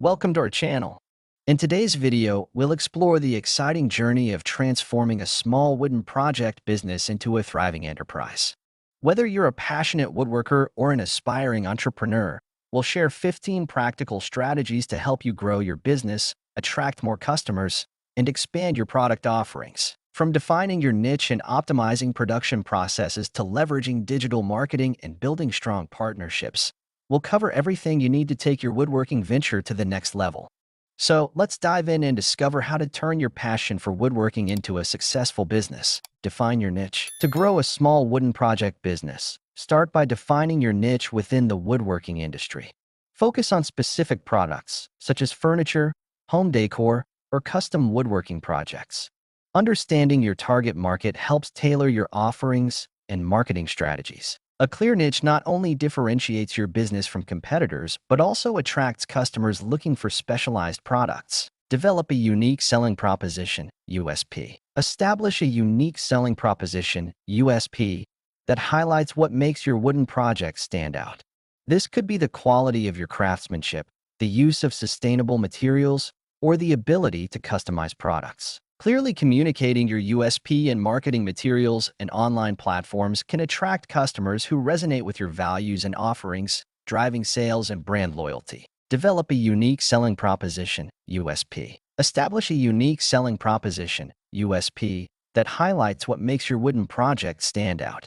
Welcome to our channel. In today's video, we'll explore the exciting journey of transforming a small wooden project business into a thriving enterprise. Whether you're a passionate woodworker or an aspiring entrepreneur, we'll share 15 practical strategies to help you grow your business, attract more customers, and expand your product offerings. From defining your niche and optimizing production processes to leveraging digital marketing and building strong partnerships, we'll cover everything you need to take your woodworking venture to the next level. So let's dive in and discover how to turn your passion for woodworking into a successful business. Define your niche. To grow a small wooden project business, start by defining your niche within the woodworking industry. Focus on specific products, such as furniture, home decor, or custom woodworking projects. Understanding your target market helps tailor your offerings and marketing strategies. A clear niche not only differentiates your business from competitors, but also attracts customers looking for specialized products. Develop a unique selling proposition, USP. Establish a unique selling proposition, USP, that highlights what makes your wooden project stand out. This could be the quality of your craftsmanship, the use of sustainable materials, or the ability to customize products. Clearly communicating your USP in marketing materials and online platforms can attract customers who resonate with your values and offerings, driving sales and brand loyalty. Develop a unique selling proposition, USP. Establish a unique selling proposition, USP, that highlights what makes your wooden project stand out.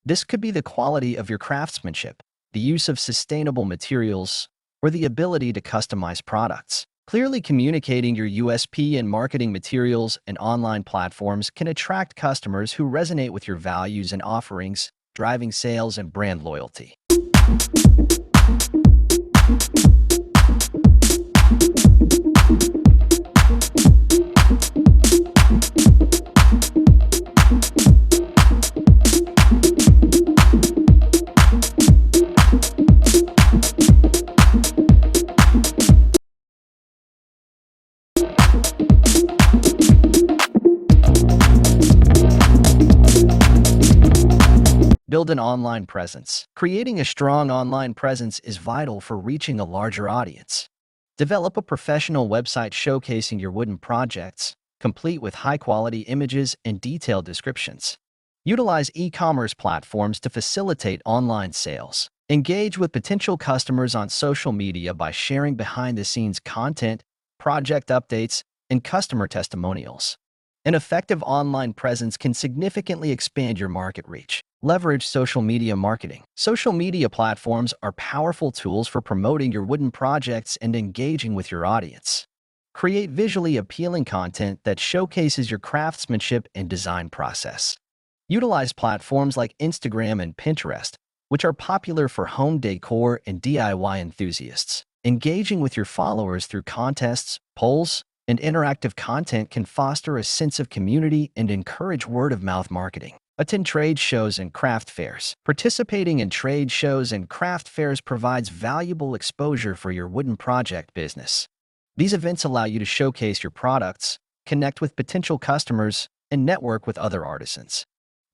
This could be the quality of your craftsmanship, the use of sustainable materials, or the ability to customize products. Clearly communicating your USP in marketing materials and online platforms can attract customers who resonate with your values and offerings, driving sales and brand loyalty. Build an online presence. Creating a strong online presence is vital for reaching a larger audience. Develop a professional website showcasing your wooden projects, complete with high-quality images and detailed descriptions. Utilize e-commerce platforms to facilitate online sales. Engage with potential customers on social media by sharing behind-the-scenes content, project updates, and customer testimonials. An effective online presence can significantly expand your market reach. Leverage social media marketing. Social media platforms are powerful tools for promoting your wooden projects and engaging with your audience. Create visually appealing content that showcases your craftsmanship and design process. Utilize platforms like Instagram and Pinterest, which are popular for home decor and DIY enthusiasts. Engaging with your followers through contests, polls, and interactive content can foster a sense of community and encourage word-of-mouth marketing. Attend trade shows and craft fairs. Participating in trade shows and craft fairs provides valuable exposure for your wooden project business. These events allow you to showcase your products, connect with potential customers, and network with other artisans.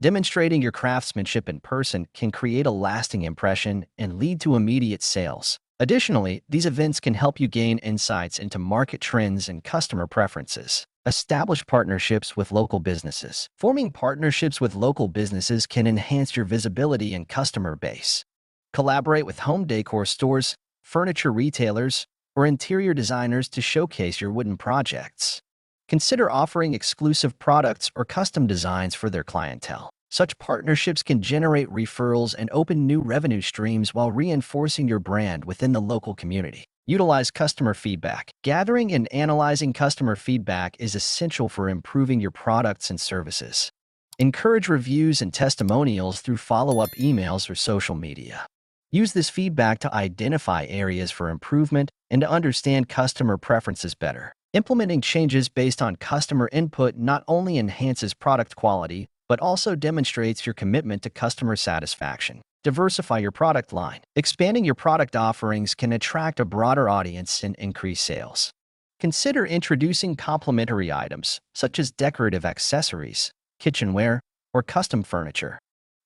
Demonstrating your craftsmanship in person can create a lasting impression and lead to immediate sales. Additionally, these events can help you gain insights into market trends and customer preferences. Establish partnerships with local businesses. Forming partnerships with local businesses can enhance your visibility and customer base. Collaborate with home decor stores, furniture retailers, or interior designers to showcase your wooden projects. Consider offering exclusive products or custom designs for their clientele. Such partnerships can generate referrals and open new revenue streams while reinforcing your brand within the local community. Utilize customer feedback. Gathering and analyzing customer feedback is essential for improving your products and services. Encourage reviews and testimonials through follow-up emails or social media. Use this feedback to identify areas for improvement and to understand customer preferences better. Implementing changes based on customer input not only enhances product quality, but also demonstrates your commitment to customer satisfaction. Diversify your product line. Expanding your product offerings can attract a broader audience and increase sales. Consider introducing complementary items, such as decorative accessories, kitchenware, or custom furniture.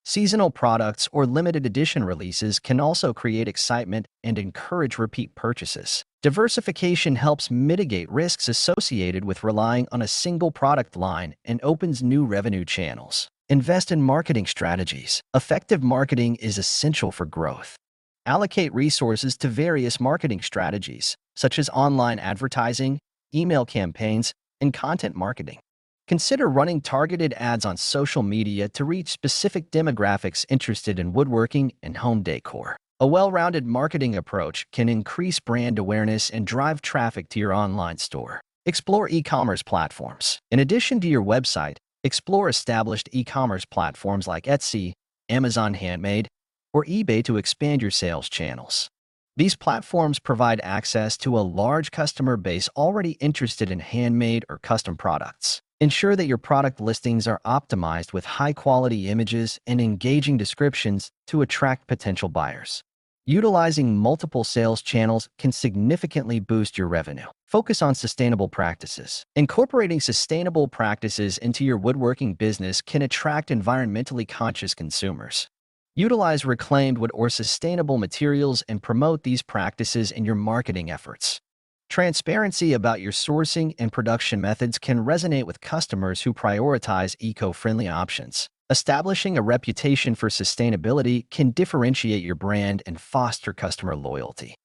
Seasonal products or limited edition releases can also create excitement and encourage repeat purchases. Diversification helps mitigate risks associated with relying on a single product line and opens new revenue channels. Invest in marketing strategies. Effective marketing is essential for growth. Allocate resources to various marketing strategies, such as online advertising, email campaigns, and content marketing. Consider running targeted ads on social media to reach specific demographics interested in woodworking and home decor. A well-rounded marketing approach can increase brand awareness and drive traffic to your online store. Explore e-commerce platforms. In addition to your website, explore established e-commerce platforms like Etsy, Amazon Handmade, or eBay to expand your sales channels. These platforms provide access to a large customer base already interested in handmade or custom products. Ensure that your product listings are optimized with high-quality images and engaging descriptions to attract potential buyers. Utilizing multiple sales channels can significantly boost your revenue. Focus on sustainable practices. Incorporating sustainable practices into your woodworking business can attract environmentally conscious consumers. Utilize reclaimed wood or sustainable materials and promote these practices in your marketing efforts. Transparency about your sourcing and production methods can resonate with customers who prioritize eco-friendly options. Establishing a reputation for sustainability can differentiate your brand and foster customer loyalty.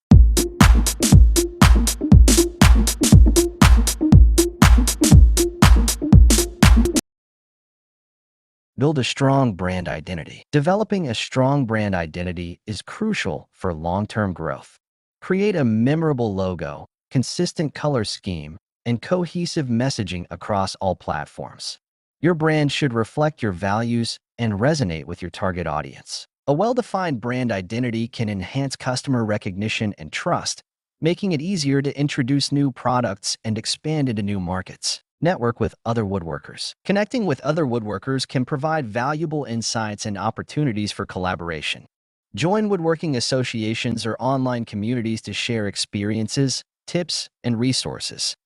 Build a strong brand identity. Developing a strong brand identity is crucial for long-term growth. Create a memorable logo, consistent color scheme, and cohesive messaging across all platforms. Your brand should reflect your values and resonate with your target audience. A well-defined brand identity can enhance customer recognition and trust, making it easier to introduce new products and expand into new markets. Network with other woodworkers. Connecting with other woodworkers can provide valuable insights and opportunities for collaboration. Join woodworking associations or online communities to share experiences, tips, and resources.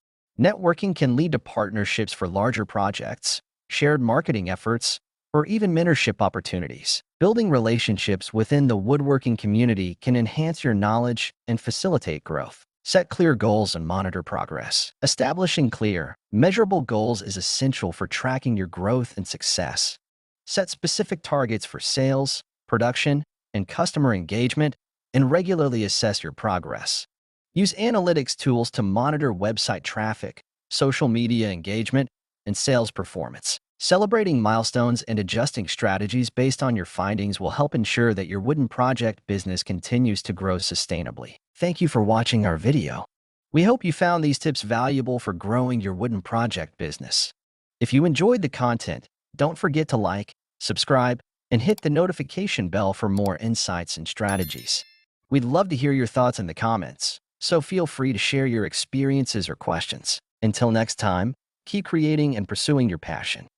Networking can lead to partnerships for larger projects, shared marketing efforts, or even mentorship opportunities. Building relationships within the woodworking community can enhance your knowledge and facilitate growth. Set clear goals and monitor progress. Establishing clear, measurable goals is essential for tracking your growth and success. Set specific targets for sales, production, and customer engagement, and regularly assess your progress. Use analytics tools to monitor website traffic, social media engagement, and sales performance. Celebrating milestones and adjusting strategies based on your findings will help ensure that your wooden project business continues to grow sustainably. Thank you for watching our video. We hope you found these tips valuable for growing your wooden project business. If you enjoyed the content, don't forget to like, subscribe, and hit the notification bell for more insights and strategies. We'd love to hear your thoughts in the comments, so feel free to share your experiences or questions. Until next time, keep creating and pursuing your passion.